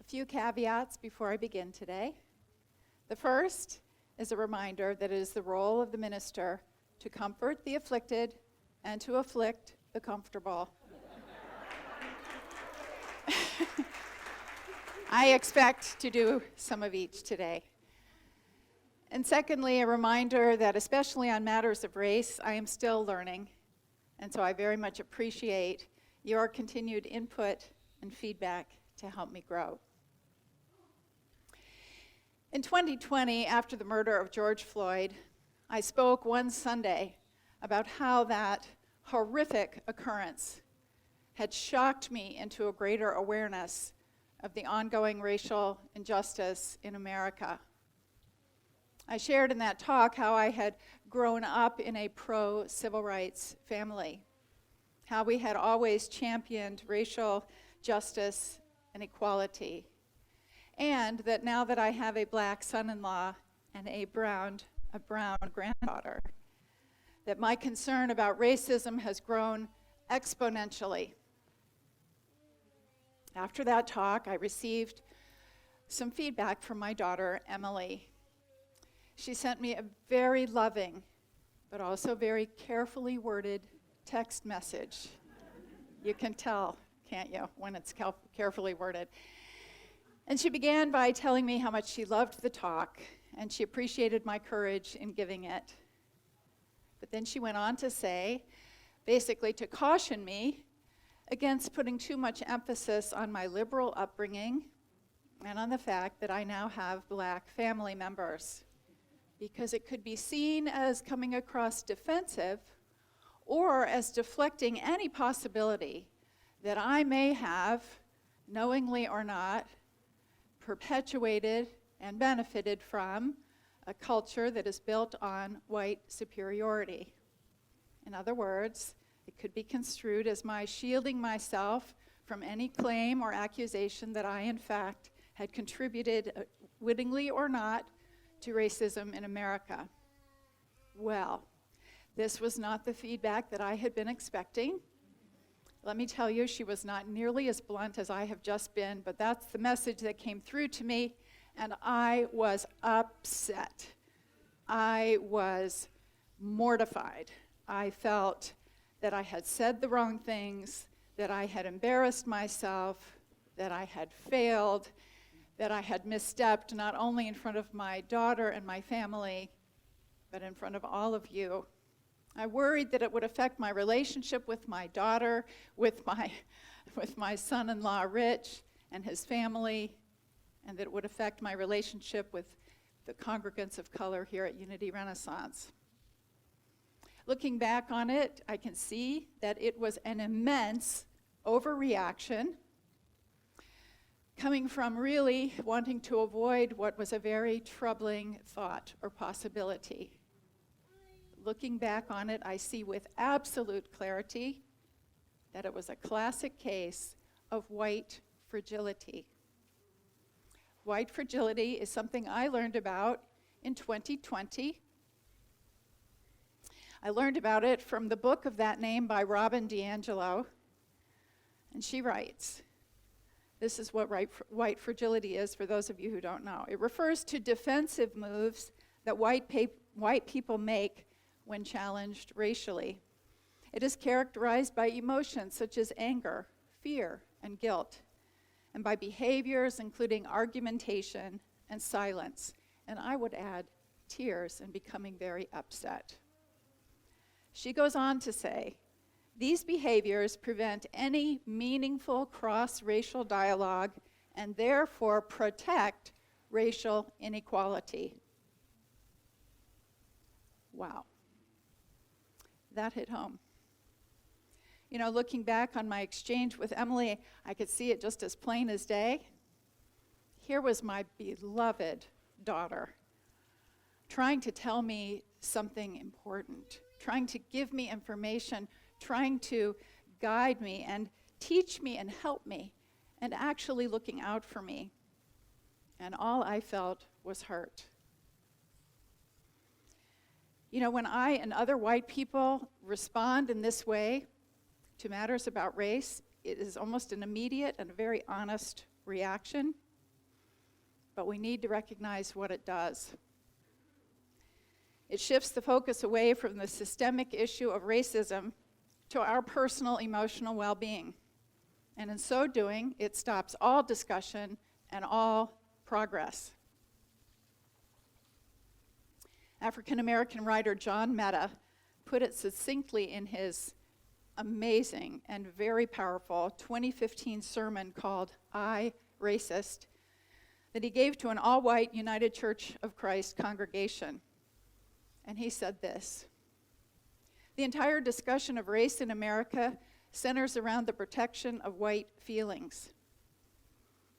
few caveats before I begin today. The first is a reminder that it is the role of the minister to comfort the afflicted and to afflict the comfortable. I expect to do some of each today. And secondly, a reminder that especially on matters of race, I am still learning. And so I very much appreciate your continued input and feedback to help me grow. In 2020, after the murder of George Floyd, I spoke one Sunday about how that horrific occurrence had shocked me into a greater awareness of the ongoing racial injustice in America. I shared in that talk how I had grown up in a pro-civil rights family, how we had always championed racial justice and equality, and that now that I have a black son-in-law and a brown granddaughter, that my concern about racism has grown exponentially. After that talk, I received some feedback from my daughter, Emily. She sent me a very loving, but also very carefully worded text message. You can tell, can't you, when it's carefully worded. And she began by telling me how much she loved the talk, and she appreciated my courage in giving it. But then she went on to say, basically to caution me against putting too much emphasis on my liberal upbringing and on the fact that I now have black family members, because it could be seen as coming across defensive or as deflecting any possibility that I may have, knowingly or not, perpetuated and benefited from a culture that is built on white superiority. In other words, it could be construed as my shielding myself from any claim or accusation that I, in fact, had contributed, wittingly or not, to racism in America. Well, this was not the feedback that I had been expecting. Let me tell you, she was not nearly as blunt as I have just been, but that's the message that came through to me, and I was upset. I was mortified. I felt that I had said the wrong things, that I had embarrassed myself, that I had failed, that I had misstepped not only in front of my daughter and my family, but in front of all of you. I worried that it would affect my relationship with my daughter, with my son-in-law Rich and his family, and that it would affect my relationship with the congregants of color here at Unity Renaissance. Looking back on it, I can see that it was an immense overreaction coming from really wanting to avoid what was a very troubling thought or possibility. Looking back on it, I see with absolute clarity that it was a classic case of white fragility. White fragility is something I learned about in 2020. I learned about it from the book of that name by Robin DiAngelo, and she writes, this is what white fragility is for those of you who don't know. It refers to defensive moves that white people make when challenged racially. It is characterized by emotions such as anger, fear, and guilt, and by behaviors including argumentation and silence, and I would add tears and becoming very upset. She goes on to say, these behaviors prevent any meaningful cross-racial dialogue and therefore protect racial inequality. Wow. That hit home. You know, looking back on my exchange with Emily, I could see it just as plain as day. Here was my beloved daughter trying to tell me something important, trying to give me information, trying to guide me and teach me and help me, and actually looking out for me. And all I felt was hurt. You know, when I and other white people respond in this way to matters about race, it is almost an immediate and a very honest reaction. but we need to recognize what it does. It shifts the focus away from the systemic issue of racism to our personal emotional well-being. And in so doing, it stops all discussion and all progress. African-American writer John Mehta put it succinctly in his amazing and very powerful 2015 sermon called I, Racist, that he gave to an all-white United Church of Christ congregation. And he said this: "The entire discussion of race in America centers around the protection of white feelings.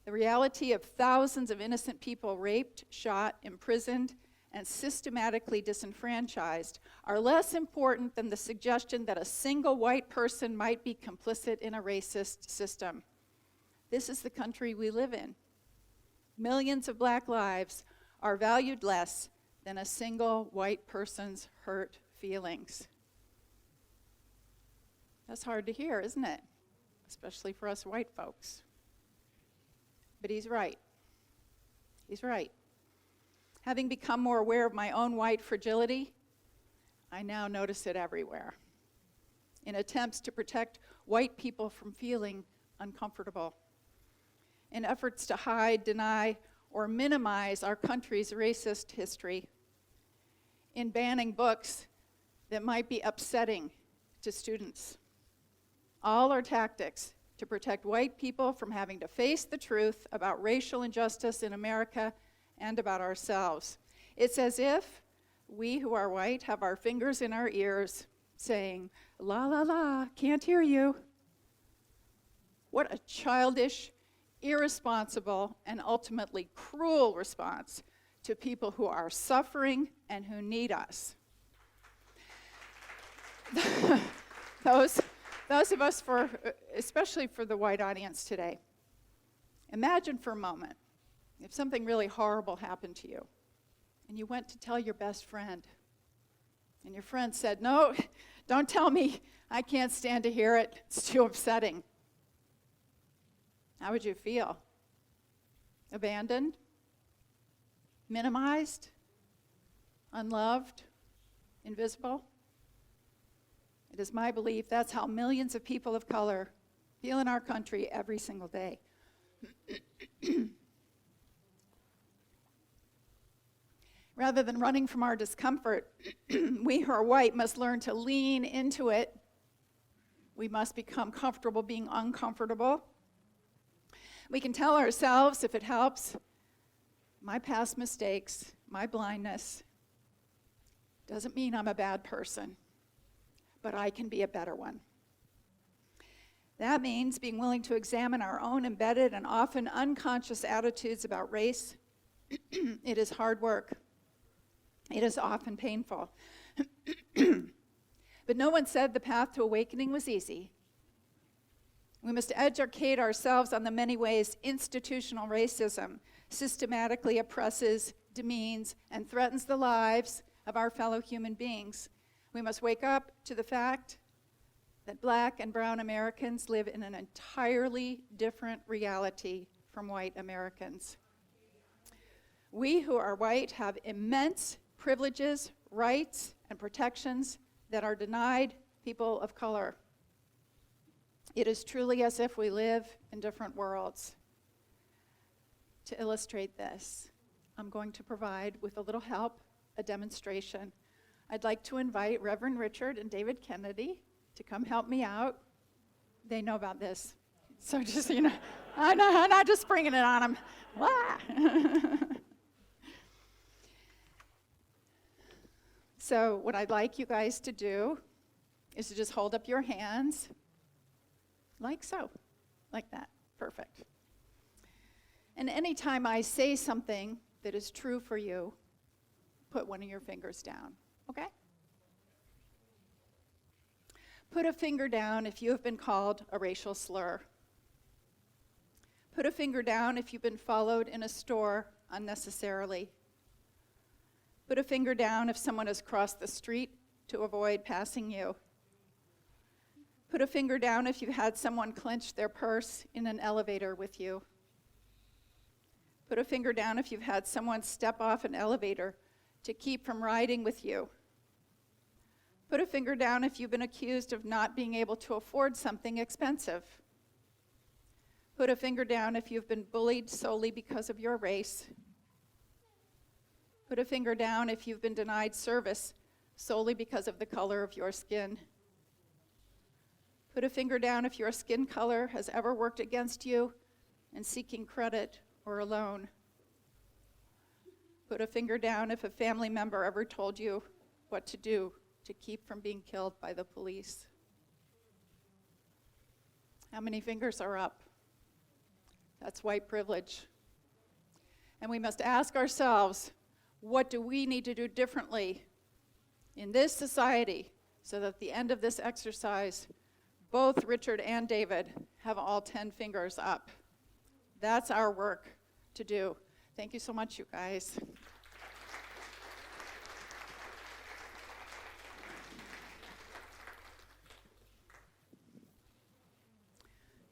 The reality of thousands of innocent people raped, shot, imprisoned, and systematically disenfranchised are less important than the suggestion that a single white person might be complicit in a racist system. This is the country we live in. Millions of black lives are valued less than a single white person's hurt feelings." That's hard to hear, isn't it? Especially for us white folks. But he's right. He's right. Having become more aware of my own white fragility, I now notice it everywhere. In attempts to protect white people from feeling uncomfortable. In efforts to hide, deny, or minimize our country's racist history. In banning books that might be upsetting to students. All are tactics to protect white people from having to face the truth about racial injustice in America and about ourselves. It's as if we who are white have our fingers in our ears saying, "La, la, la, can't hear you." What a childish, irresponsible, and ultimately cruel response to people who are suffering and who need us. Those of us, especially for the white audience today, imagine for a moment if something really horrible happened to you and you went to tell your best friend and your friend said, "No, don't tell me. I can't stand to hear it. It's too upsetting." How would you feel? Abandoned? Minimized? Unloved? Invisible? It is my belief that's how millions of people of color feel in our country every single day. Rather than running from our discomfort, we who are white must learn to lean into it. We must become comfortable being uncomfortable. We can tell ourselves, if it helps, my past mistakes, my blindness, doesn't mean I'm a bad person, but I can be a better one. That means being willing to examine our own embedded and often unconscious attitudes about race. It is hard work. It is often painful. But no one said the path to awakening was easy. We must educate ourselves on the many ways institutional racism systematically oppresses, demeans, and threatens the lives of our fellow human beings. We must wake up to the fact that black and brown Americans live in an entirely different reality from white Americans. We who are white have immense privileges, rights, and protections that are denied people of color. It is truly as if we live in different worlds. To illustrate this, I'm going to provide, with a little help, a demonstration. I'd like to invite Reverend Richard and David Kennedy to come help me out. They know about this. So just, I'm not just bringing it on them. Wah! So what I'd like you guys to do is to just hold up your hands, like so, like that. Perfect. And anytime I say something that is true for you, put one of your fingers down, okay? Put a finger down if you have been called a racial slur. Put a finger down if you've been followed in a store unnecessarily. Put a finger down if someone has crossed the street to avoid passing you. Put a finger down if you had someone clench their purse in an elevator with you. Put a finger down if you've had someone step off an elevator to keep from riding with you. Put a finger down if you've been accused of not being able to afford something expensive. Put a finger down if you've been bullied solely because of your race. Put a finger down if you've been denied service solely because of the color of your skin. Put a finger down if your skin color has ever worked against you in seeking credit or a loan. Put a finger down if a family member ever told you what to do to keep from being killed by the police. How many fingers are up? That's white privilege. And we must ask ourselves, what do we need to do differently in this society so that at the end of this exercise, both Richard and David have all 10 fingers up? That's our work to do. Thank you so much, you guys.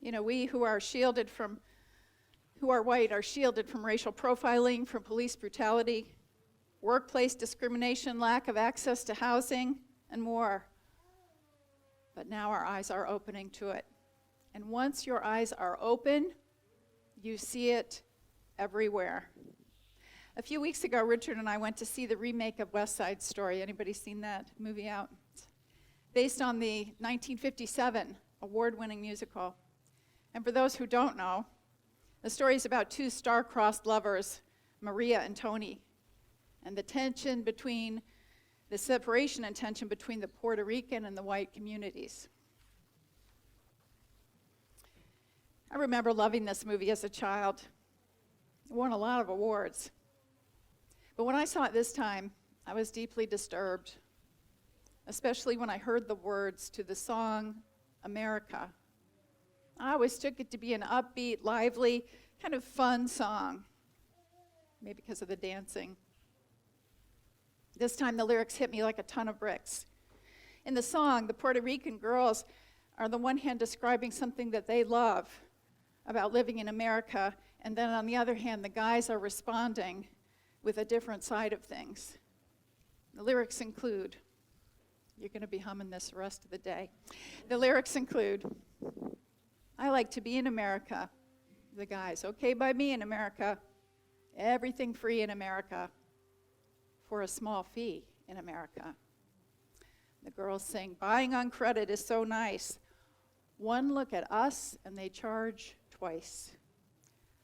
You know, we who are white are shielded from racial profiling, from police brutality, workplace discrimination, lack of access to housing, and more. But now our eyes are opening to it. And once your eyes are open, you see it everywhere. A few weeks ago, Richard and I went to see the remake of West Side Story. Anybody seen that movie out? Based on the 1957 award-winning musical. And for those who don't know, the story is about two star-crossed lovers, Maria and Tony, and the separation and tension between the Puerto Rican and the white communities. I remember loving this movie as a child. It won a lot of awards. But when I saw it this time, I was deeply disturbed, especially when I heard the words to the song, America. I always took it to be an upbeat, lively, kind of fun song, maybe because of the dancing. This time the lyrics hit me like a ton of bricks. In the song, the Puerto Rican girls are on the one hand describing something that they love about living in America, and then on the other hand, the guys are responding with a different side of things. The lyrics include, you're going to be humming this the rest of the day. The lyrics include, I like to be in America. The guys, okay by me in America. Everything free in America. For a small fee in America. The girls sing, buying on credit is so nice. One look at us and they charge twice.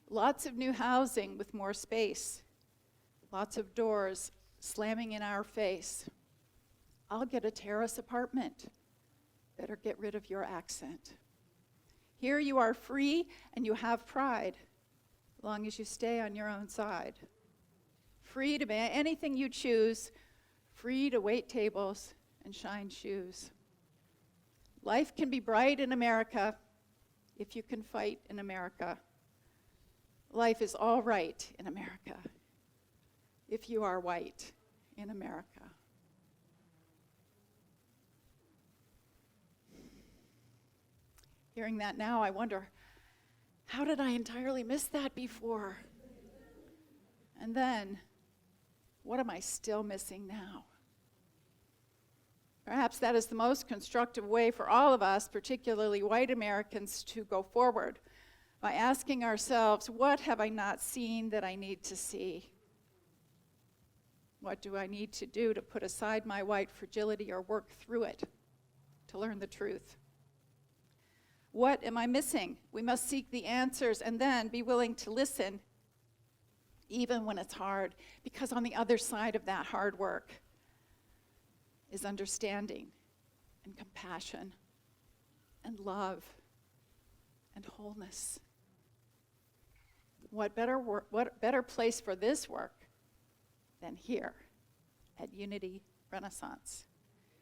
Lots of new housing with more space. Lots of doors slamming in our face. I'll get a terrace apartment. Better get rid of your accent. Here you are free and you have pride, as long as you stay on your own side. Free to be anything you choose, free to wait tables and shine shoes. Life can be bright in America if you can fight in America. Life is all right in America if you are white in America. Hearing that now, I wonder, how did I entirely miss that before? And then, what am I still missing now? Perhaps that is the most constructive way for all of us, particularly white Americans, to go forward by asking ourselves, what have I not seen that I need to see? What do I need to do to put aside my white fragility or work through it to learn the truth? What am I missing? We must seek the answers and then be willing to listen, even when it's hard, because on the other side of that hard work is understanding and compassion and love and wholeness. What better place for this work than here at Unity Renaissance?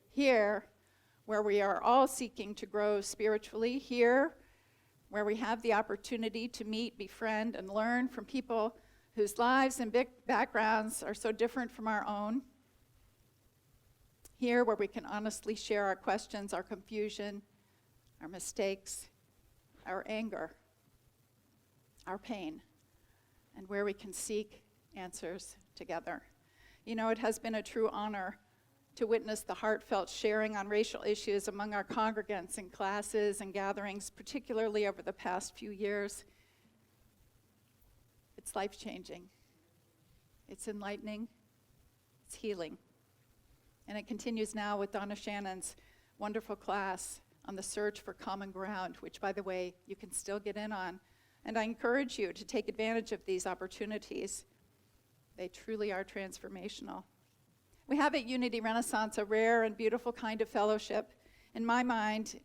Here, where we are all seeking to grow spiritually, here, where we have the opportunity to meet, befriend, and learn from people whose lives and backgrounds are so different from our own. Here, where we can honestly share our questions, our confusion, our mistakes, our anger, our pain, and where we can seek answers together. You know, it has been a true honor to witness the heartfelt sharing on racial issues among our congregants in classes and gatherings, particularly over the past few years. It's life-changing. It's enlightening. It's healing. And it continues now with Donna Shannon's wonderful class on the search for common ground, which, by the way, you can still get in on. And I encourage you to take advantage of these opportunities. They truly are transformational. We have at Unity Renaissance a rare and beautiful kind of fellowship. In my mind,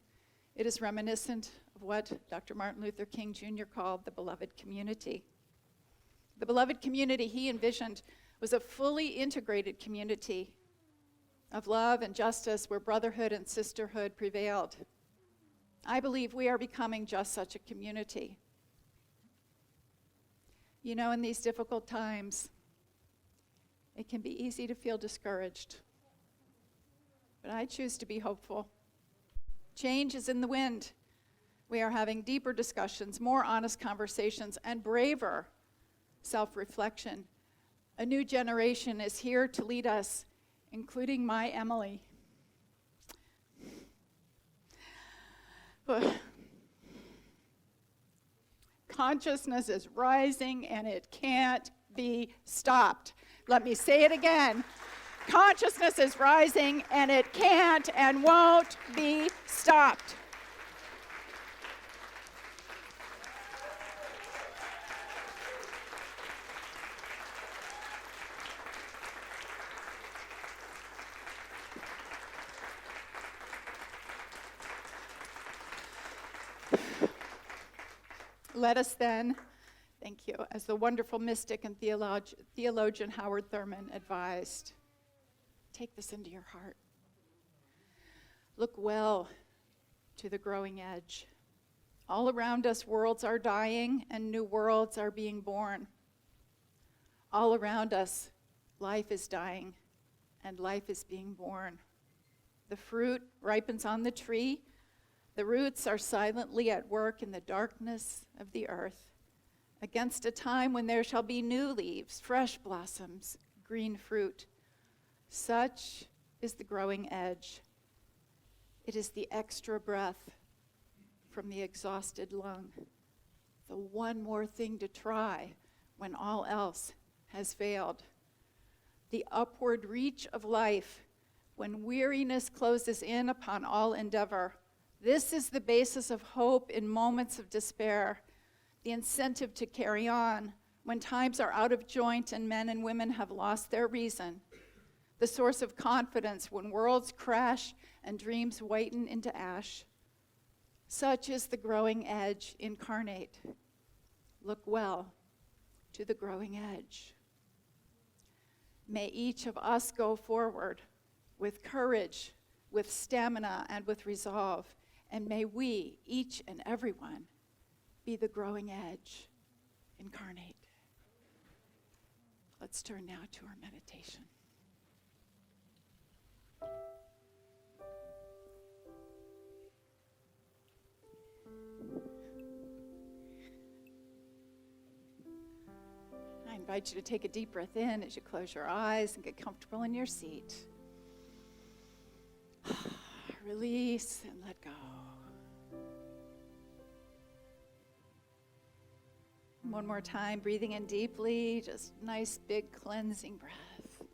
it is reminiscent of what Dr. Martin Luther King Jr. called the beloved community. The beloved community he envisioned was a fully integrated community of love and justice where brotherhood and sisterhood prevailed. I believe we are becoming just such a community. You know, in these difficult times, it can be easy to feel discouraged. But I choose to be hopeful. Change is in the wind. We are having deeper discussions, more honest conversations, and braver self-reflection. A new generation is here to lead us, including my Emily. Consciousness is rising and it can't be stopped. Let me say it again. Consciousness is rising and it can't and won't be stopped. Let us then, thank you, as the wonderful mystic and theologian Howard Thurman advised, take this into your heart. Look well to the growing edge. All around us, worlds are dying and new worlds are being born. All around us, life is dying and life is being born. The fruit ripens on the tree. The roots are silently at work in the darkness of the earth, against a time when there shall be new leaves, fresh blossoms, green fruit. Such is the growing edge. It is the extra breath from the exhausted lung, the one more thing to try when all else has failed. The upward reach of life when weariness closes in upon all endeavor. This is the basis of hope in moments of despair, the incentive to carry on when times are out of joint and men and women have lost their reason, the source of confidence when worlds crash and dreams whiten into ash. Such is the growing edge incarnate. Look well to the growing edge. May each of us go forward with courage, with stamina, and with resolve. And may we, each and every one, be the growing edge incarnate. Let's turn now to our meditation. I invite you to take a deep breath in as you close your eyes and get comfortable in your seat. Release and let go. One more time, breathing in deeply, just nice big cleansing breath.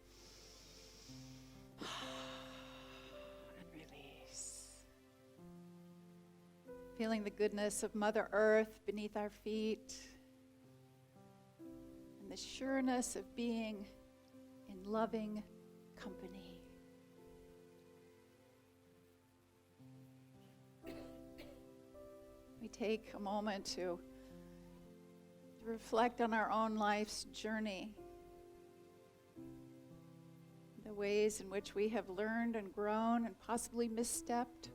And release. Feeling the goodness of Mother Earth beneath our feet. And the sureness of being in loving company. We take a moment to reflect on our own life's journey, the ways in which we have learned and grown and possibly misstepped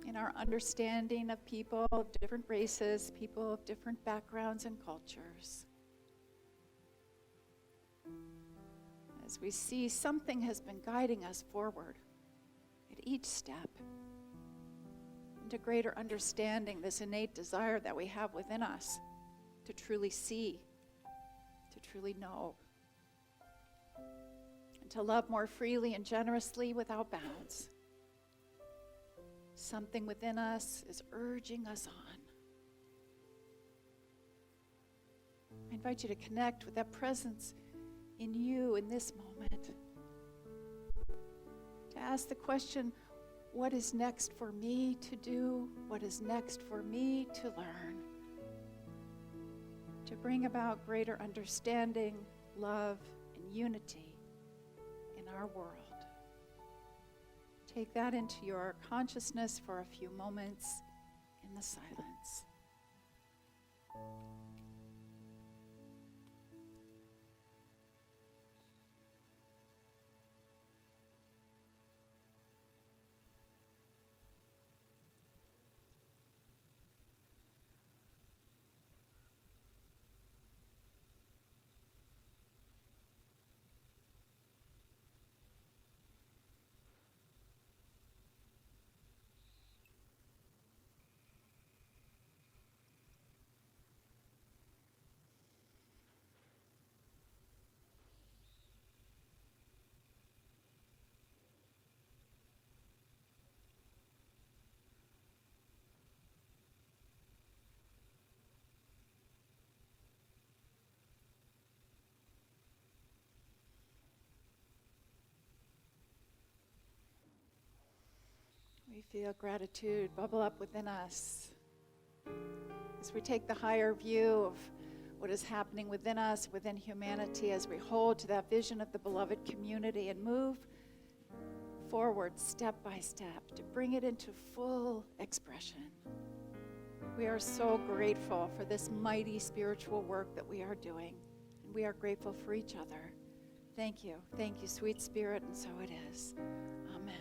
in our understanding of people of different races, people of different backgrounds and cultures. As we see something has been guiding us forward at each step into greater understanding this innate desire that we have within us to truly see, to truly know, and to love more freely and generously without bounds. Something within us is urging us on. I invite you to connect with that presence in you in this moment. To ask the question, what is next for me to do? What is next for me to learn? To bring about greater understanding, love, and unity in our world. Take that into your consciousness for a few moments in the silence. We feel gratitude bubble up within us as we take the higher view of what is happening within us, within humanity, as we hold to that vision of the beloved community and move forward step by step to bring it into full expression. We are so grateful for this mighty spiritual work that we are doing, and we are grateful for each other. Thank you, sweet Spirit, and so it is. Amen.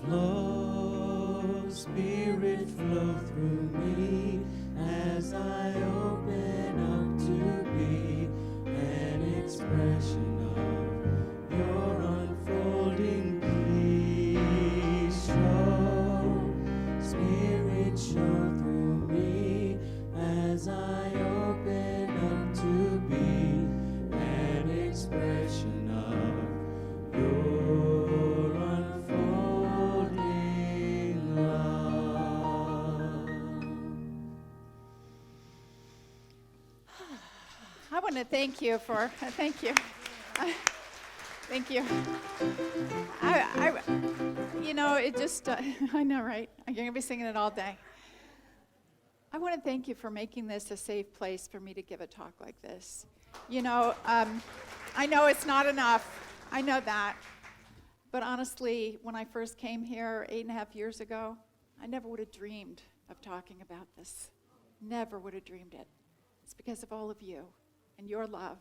Flow, Spirit, flow through me as I open up to be an expression of your unfolding peace. Show, Spirit, show through me as I open up to be an expression of your I want to thank you for, thank you. Thank you. It just, I know, right? I'm going to be singing it all day. I want to thank you for making this a safe place for me to give a talk like this. I know it's not enough. I know that. But honestly, when I first came here 8.5 years ago, I never would have dreamed of talking about this. Never would have dreamed it. It's because of all of you. And your love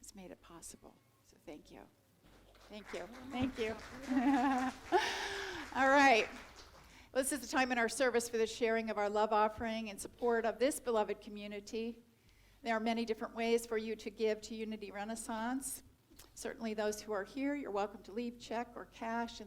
has made it possible. So thank you. Thank you. Thank you. All right. Well, this is the time in our service for the sharing of our love offering in support of this beloved community. There are many different ways for you to give to Unity Renaissance. Certainly those who are here, you're welcome to leave check or cash in